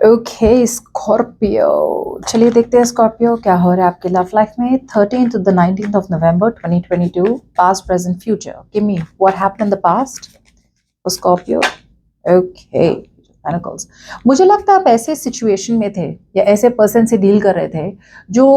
Okay Scorpio, चलिए देखते हैं स्कॉर्पियो क्या हो रहा है आपके लव लाइफ में 13 to the 19th of November 2022, past present future. Give me what happened in the past Scorpio. Okay pentacles, मुझे लगता है आप ऐसे सिचुएशन में थे या ऐसे पर्सन से डील कर रहे थे जो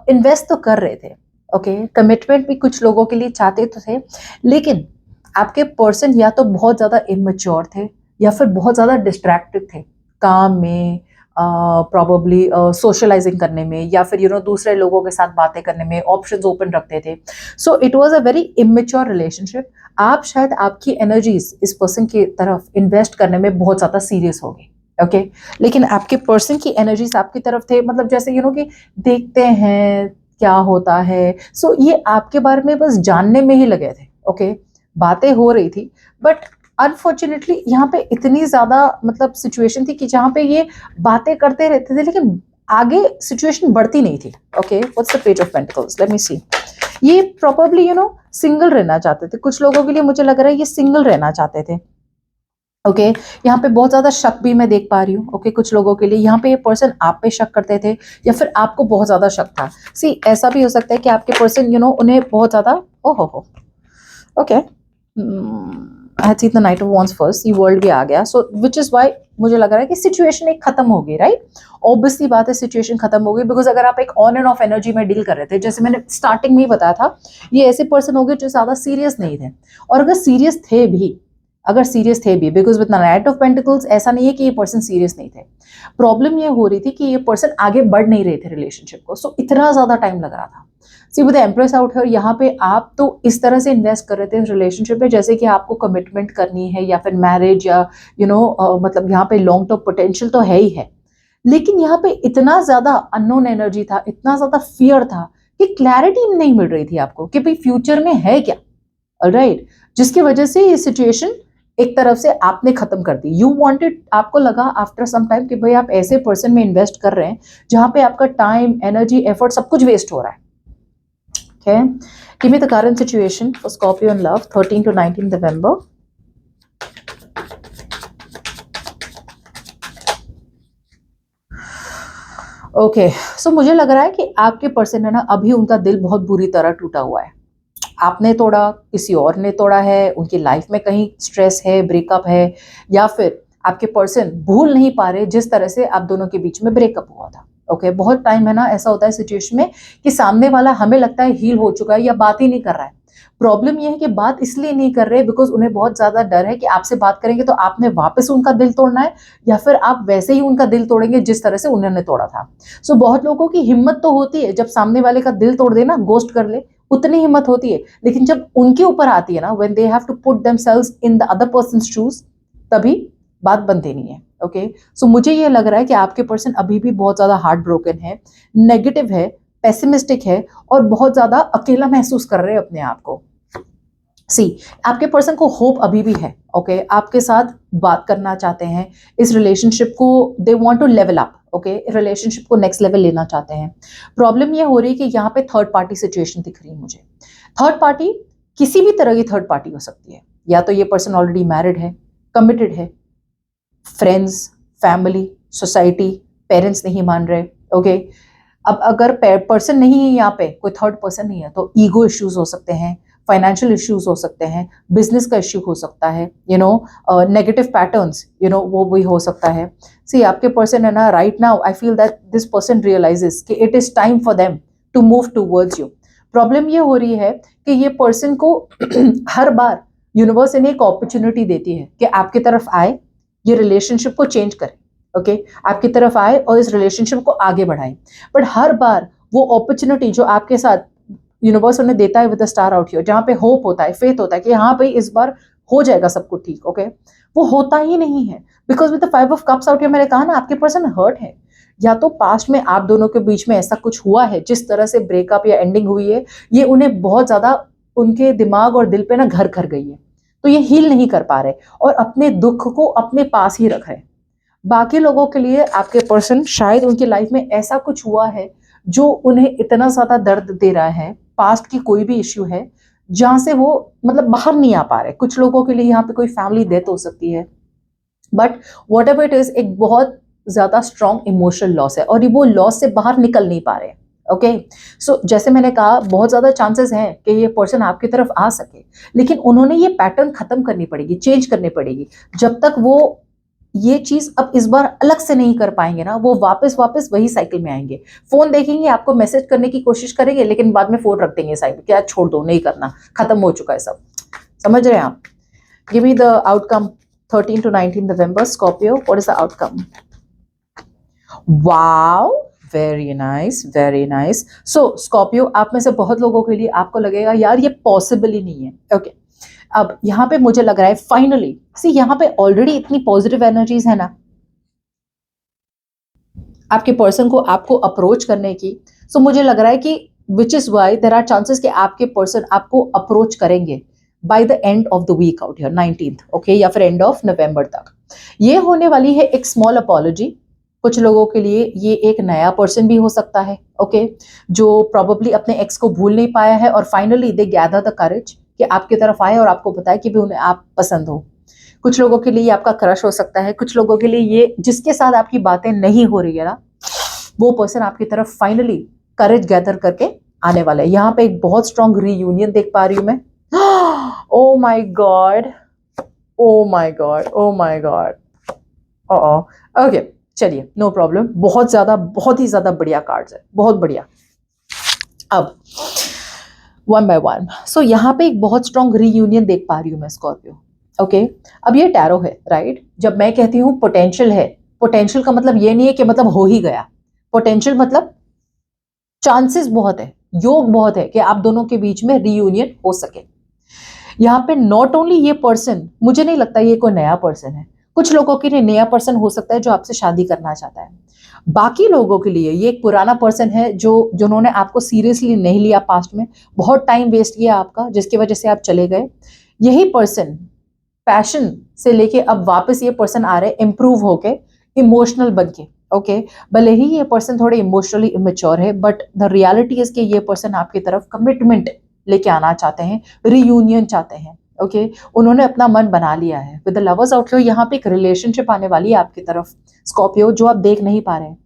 इन्वेस्ट तो कर रहे थे। ओके कमिटमेंट भी कुछ लोगों के लिए चाहते तो थे, लेकिन आपके पर्सन या तो बहुत ज़्यादा इमेच्योर थे या फिर बहुत ज़्यादा डिस्ट्रैक्टेड थे काम में, प्रॉबली सोशलाइजिंग करने में, या फिर दूसरे लोगों के साथ बातें करने में ऑप्शंस ओपन रखते थे। So it was a very immature relationship. आप शायद आपकी एनर्जीज इस पर्सन की तरफ इन्वेस्ट करने में बहुत ज़्यादा सीरियस हो गए। ओके लेकिन आपके पर्सन की एनर्जीज आपकी तरफ थे, मतलब जैसे कि देखते हैं क्या होता है। सो ये आपके बारे में बस जानने में ही लगे थे। ओके बातें हो रही थी, बट अनफॉर्चुनेटली यहाँ पे इतनी ज्यादा मतलब सिचुएशन थी कि जहाँ पे ये बातें करते रहते थे लेकिन आगे सिचुएशन बढ़ती नहीं थी। Okay what's the page of pentacles, let me see. ये प्रोबेबली सिंगल रहना चाहते थे। कुछ लोगों के लिए मुझे लग रहा है ये सिंगल रहना चाहते थे। ओके यहाँ पे बहुत ज्यादा शक भी मैं देख पा रही हूँ। ओके कुछ लोगों के लिए यहाँ पे ये पर्सन आप पे शक करते थे या फिर आपको बहुत ज्यादा शक था। सी ऐसा भी हो सकता है कि आपके पर्सन उन्हें बहुत ज्यादा हो okay I see the night of wands first, ये वर्ल्ड भी आ गया। सो विच इज वाई मुझे लग रहा है कि सिचुएशन एक खत्म हो गई, राइट। ऑब्वियसली बात है सिचुएशन खत्म हो गई, बिकॉज अगर आप एक ऑन एंड ऑफ एनर्जी में डील कर रहे थे, जैसे मैंने स्टार्टिंग में ही बताया था, ये ऐसे पर्सन हो गए जो ज्यादा सीरियस नहीं थे। और अगर सीरियस थे भी because with night of pentacles ऐसा नहीं है कि ये पर्सन सीरियस नहीं थे। प्रॉब्लम ये हो रही थी कि ये पर्सन आगे बढ़ नहीं रहे थे रिलेशनशिप को। सो इतना ज्यादा टाइम लग रहा था। सी विद एम्प्रेस आउट है, यहाँ पे आप तो इस तरह से इन्वेस्ट कर रहे थे इस रिलेशनशिप में जैसे कि आपको कमिटमेंट करनी है या फिर मैरिज या मतलब यहाँ पे लॉन्ग टर्म पोटेंशियल तो है ही है। लेकिन यहाँ पे इतना ज्यादा अननोन एनर्जी था, इतना ज्यादा फियर था कि क्लैरिटी नहीं मिल रही थी आपको कि भाई फ्यूचर में है क्या। ऑलराइट जिसकी वजह से ये सिचुएशन एक तरफ से आपने खत्म कर दी। यू वांटेड, आपको लगा आफ्टर सम टाइम कि भाई आप ऐसे पर्सन में इन्वेस्ट कर रहे हैं जहां पे आपका टाइम एनर्जी एफर्ट सब कुछ वेस्ट हो रहा है। Okay, give me the current situation for Scorpio in love, 13 to 19 November. Okay so मुझे लग रहा है कि आपके पर्सन है ना, अभी उनका दिल बहुत बुरी तरह टूटा हुआ है। आपने तोड़ा, किसी और ने तोड़ा है, उनकी लाइफ में कहीं स्ट्रेस है, ब्रेकअप है, या फिर आपके पर्सन भूल नहीं पा रहे जिस तरह से आप दोनों के बीच में ब्रेकअप हुआ था। ओके बहुत टाइम है ना ऐसा होता है सिचुएशन में कि सामने वाला हमें लगता है हील हो चुका है या बात ही नहीं कर रहा है। प्रॉब्लम यह है कि बात इसलिए नहीं कर रहे बिकॉज उन्हें बहुत ज्यादा डर है कि आपसे बात करेंगे तो आपने वापस उनका दिल तोड़ना है या फिर आप वैसे ही उनका दिल तोड़ेंगे जिस तरह से उन्होंने तोड़ा था। सो बहुत लोगों की हिम्मत तो होती है जब सामने वाले का दिल तोड़ देना, गोस्ट कर ले, उतनी हिम्मत होती है, लेकिन जब उनके ऊपर आती है ना, when they have to put themselves in the other person's shoes, तभी बात बनती नहीं है। ओके सो मुझे ये लग रहा है कि आपके पर्सन अभी भी बहुत ज्यादा हार्ट ब्रोकन है, नेगेटिव है, पेसिमिस्टिक है और बहुत ज्यादा अकेला महसूस कर रहे हैं अपने आप को। सी आपके पर्सन को होप अभी भी है। ओके आपके साथ बात करना चाहते हैं, इस रिलेशनशिप को they want to level up. Okay relationship को नेक्स्ट लेवल लेना चाहते हैं। प्रॉब्लम ये हो रही है कि यहाँ पे थर्ड पार्टी सिचुएशन दिख रही है मुझे। थर्ड पार्टी किसी भी तरह की थर्ड पार्टी हो सकती है, या तो ये पर्सन ऑलरेडी मैरिड है, कमिटेड है, फ्रेंड्स, फैमिली, सोसाइटी, पेरेंट्स नहीं मान रहे। ओके अब अगर पर्सन नहीं है यहाँ पे, कोई थर्ड पर्सन नहीं है, तो ईगो इश्यूज हो सकते हैं, फाइनेंशियल इश्यूज हो सकते हैं, बिजनेस का इश्यू हो सकता है, नेगेटिव पैटर्न्स वो भी हो सकता है। सी आपके पर्सन है ना, right now I feel that this person realises कि it is time for them to move towards you. Problem ये हो रही है कि ये पर्सन को हर बार यूनिवर्स इन्हें एक अपॉर्चुनिटी देती है कि आपकी तरफ आए, ये रिलेशनशिप को चेंज करे। ओके आपकी तरफ आए और इस रिलेशनशिप को आगे बढ़ाए, बट हर बार वो अपॉर्चुनिटी जो आपके साथ यूनिवर्स उन्हें देता है with the star out here, जहाँ पे होप होता है, फेथ होता है कि हाँ भाई इस बार हो जाएगा सब कुछ ठीक, ओके वो होता ही नहीं है। Because with the 5 of cups out here, मैंने कहा ना आपके पर्सन हर्ट है, या तो पास्ट में आप दोनों के बीच में ऐसा कुछ हुआ है, जिस तरह से ब्रेकअप या एंडिंग हुई है ये उन्हें बहुत ज्यादा उनके दिमाग और दिल पे ना घर कर गई है, तो ये हील नहीं कर पा रहे और अपने दुख को अपने पास ही रख रहे। बाकी लोगों के लिए आपके पर्सन शायद उनकी लाइफ में ऐसा कुछ हुआ है जो उन्हें इतना ज्यादा दर्द दे रहा है, पास्ट की कोई भी इश्यू है जहां से वो मतलब बाहर नहीं आ पा रहे। कुछ लोगों के लिए यहाँ पे कोई फैमिली डेथ हो सकती है, but what ever it is, एक बहुत ज्यादा स्ट्रॉन्ग इमोशनल लॉस है और वो लॉस से बाहर निकल नहीं पा रहे हैं। ओके, सो जैसे मैंने कहा बहुत ज्यादा चांसेस हैं कि ये पर्सन आपकी तरफ आ सके, लेकिन उन्होंने ये पैटर्न खत्म करनी पड़ेगी, चेंज करनी पड़ेगी। जब तक वो ये चीज अब इस बार अलग से नहीं कर पाएंगे ना, वो वापस वापस वही साइकिल में आएंगे। फोन देखेंगे, आपको मैसेज करने की कोशिश करेंगे, लेकिन बाद में फोन रख देंगे साइड में, क्या छोड़ दो, नहीं करना, खत्म हो चुका है सब। समझ रहे हैं आप? Give me the outcome 13 to 19 November, Scorpio. What is the outcome? Wow, very nice, very nice. So Scorpio, आप में से बहुत लोगों के लिए आपको लगेगा यार ये पॉसिबल ही नहीं है। ओके, अब यहाँ पे मुझे लग रहा है फाइनली, सी यहाँ पे ऑलरेडी इतनी पॉजिटिव एनर्जीज है ना आपके पर्सन को आपको अप्रोच करने की। सो मुझे लग रहा है कि which is why there are chances कि आपके पर्सन आपको अप्रोच करेंगे by the end of the week out here 19th, okay, या फिर एंड ऑफ नवंबर तक। ये होने वाली है एक स्मॉल अपॉलॉजी। कुछ लोगों के लिए ये एक नया पर्सन भी हो सकता है, ओके, जो प्रोबेबली अपने एक्स को भूल नहीं पाया है और finally they gather the courage कि आपकी तरफ आए और आपको बताए कि भी उन्हें आप पसंद हो। कुछ लोगों के लिए आपका क्रश हो सकता है, कुछ लोगों के लिए ये जिसके साथ आपकी बातें नहीं हो रही है ना, वो पर्सन आपकी तरफ फाइनली करेज गैदर करके आने वाला है। यहाँ पे एक बहुत स्ट्रॉन्ग रीयूनियन देख पा रही हूं मैं। Oh my God, oh my God, oh my God. Okay, चलिए, नो प्रॉब्लम। बहुत ज्यादा, बहुत ही ज्यादा बढ़िया कार्ड्स है, बहुत बढ़िया। अब वन बाय वन, सो यहाँ पे एक बहुत स्ट्रॉन्ग रीयूनियन देख पा रही हूँ मैं स्कॉर्पियो। ओके, अब ये टैरो है, राइट? जब मैं कहती हूँ पोटेंशियल है, पोटेंशियल का मतलब ये नहीं है कि मतलब हो ही गया। पोटेंशियल मतलब चांसेस बहुत है, योग बहुत है कि आप दोनों के बीच में रीयूनियन हो सके। यहाँ पे नॉट ओनली ये पर्सन, मुझे नहीं लगता ये कोई नया पर्सन है। कुछ लोगों के लिए नया पर्सन हो सकता है जो आपसे शादी करना चाहता है। बाकी लोगों के लिए ये एक पुराना पर्सन है जो जिन्होंने आपको सीरियसली नहीं लिया पास्ट में, बहुत टाइम वेस्ट किया आपका, जिसकी वजह से आप चले गए। यही पर्सन पैशन से लेके अब वापस ये पर्सन आ रहे इम्प्रूव होके, इमोशनल बन के। ओके, भले ही ये पर्सन थोड़े इमोशनली इमेच्योर है, बट द रियलिटी इज कि ये पर्सन आपकी तरफ कमिटमेंट लेके आना चाहते हैं, रीयूनियन चाहते हैं। ओके, उन्होंने अपना मन बना लिया है। With the lovers out here, यहाँ पे एक रिलेशनशिप आने वाली है आपकी तरफ स्कॉर्पियो, जो आप देख नहीं पा रहे हैं।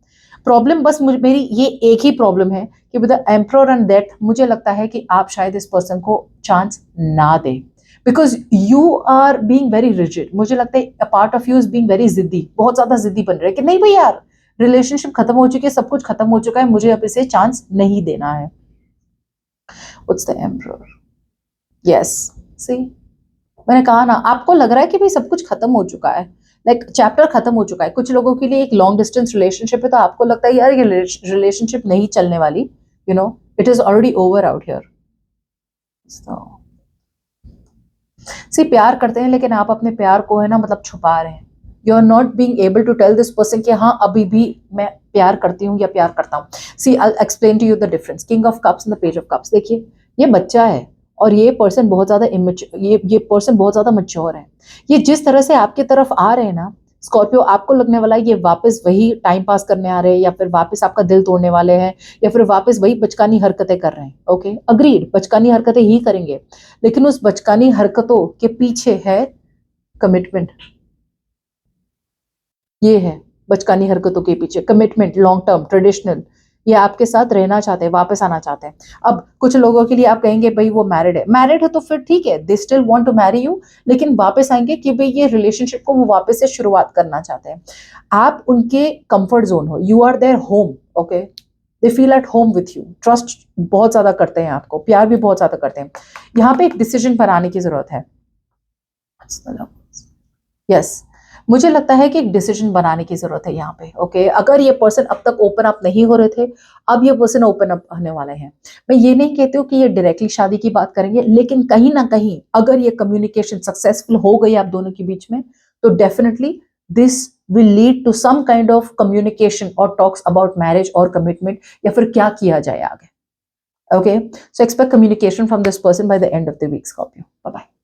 प्रॉब्लम बस मेरी ये एक ही प्रॉब्लम है कि with the emperor and death, मुझे लगता है कि आप शायद इस पर्सन को चांस ना दें, because you are being very rigid. मुझे लगता है a part of you is being very जिद्दी, बहुत ज्यादा जिद्दी बन रहे हैं कि नहीं भाई यार, रिलेशनशिप खत्म हो चुकी है, सब कुछ खत्म हो चुका है, मुझे अब इसे चांस नहीं देना है। What's the emperor? यस, सी, मैंने कहा ना, आपको लग रहा है कि भाई सब कुछ खत्म हो चुका है, लाइक चैप्टर खत्म हो चुका है। कुछ लोगों के लिए एक लॉन्ग डिस्टेंस रिलेशनशिप है, तो आपको लगता है यार ये रिलेशनशिप नहीं चलने वाली, you know, it is already over out here. See, प्यार करते हैं लेकिन आप अपने प्यार को है ना मतलब छुपा रहे हैं। You are not being able to tell this person कि हाँ अभी भी मैं प्यार करती हूँ या प्यार करता हूँ। See, I explain to you the difference. King of cups and the page of cups, देखिए ये बच्चा है और ये पर्सन बहुत ज्यादा ये पर्सन बहुत ज्यादा मैच्योर है। ये जिस तरह से आपकी तरफ आ रहे हैं ना स्कॉर्पियो, आपको लगने वाला है ये वापस वही टाइम पास करने आ रहे हैं, या फिर वापस आपका दिल तोड़ने वाले हैं, या फिर वापस वही बचकानी हरकतें कर रहे हैं। ओके, अग्रीड, बचकानी हरकतें ही करेंगे, लेकिन उस बचकानी हरकतों के पीछे है कमिटमेंट। ये है बचकानी हरकतों के पीछे कमिटमेंट, लॉन्ग टर्म, ट्रेडिशनल। ये आपके साथ रहना चाहते हैं, वापस आना चाहते हैं। अब कुछ लोगों के लिए आप कहेंगे भाई वो मैरिड है तो फिर ठीक है, they still want to marry you, लेकिन वापस आएंगे कि भाई ये रिलेशनशिप को वो वापस से शुरुआत करना चाहते हैं। आप उनके कंफर्ट जोन हो, you are their home. Okay, they feel at home with you, trust बहुत ज्यादा करते हैं आपको, प्यार भी बहुत ज्यादा करते हैं। यहाँ पे एक डिसीजन बनाने की जरूरत है। यस, मुझे लगता है कि एक डिसीजन बनाने की जरूरत है यहाँ पे। ओके, अगर ये पर्सन अब तक ओपन अप नहीं हो रहे थे, अब ये पर्सन ओपन अप होने वाले हैं। मैं ये नहीं कहती हूँ कि ये डायरेक्टली शादी की बात करेंगे, लेकिन कहीं ना कहीं अगर ये कम्युनिकेशन सक्सेसफुल हो गई आप दोनों के बीच में, तो definitely this will lead to some kind of communication और टॉक्स अबाउट मैरिज और कमिटमेंट, या फिर क्या किया जाए आगे। Okay, so expect communication from this person by the end of the week, Scorpio. Bye bye.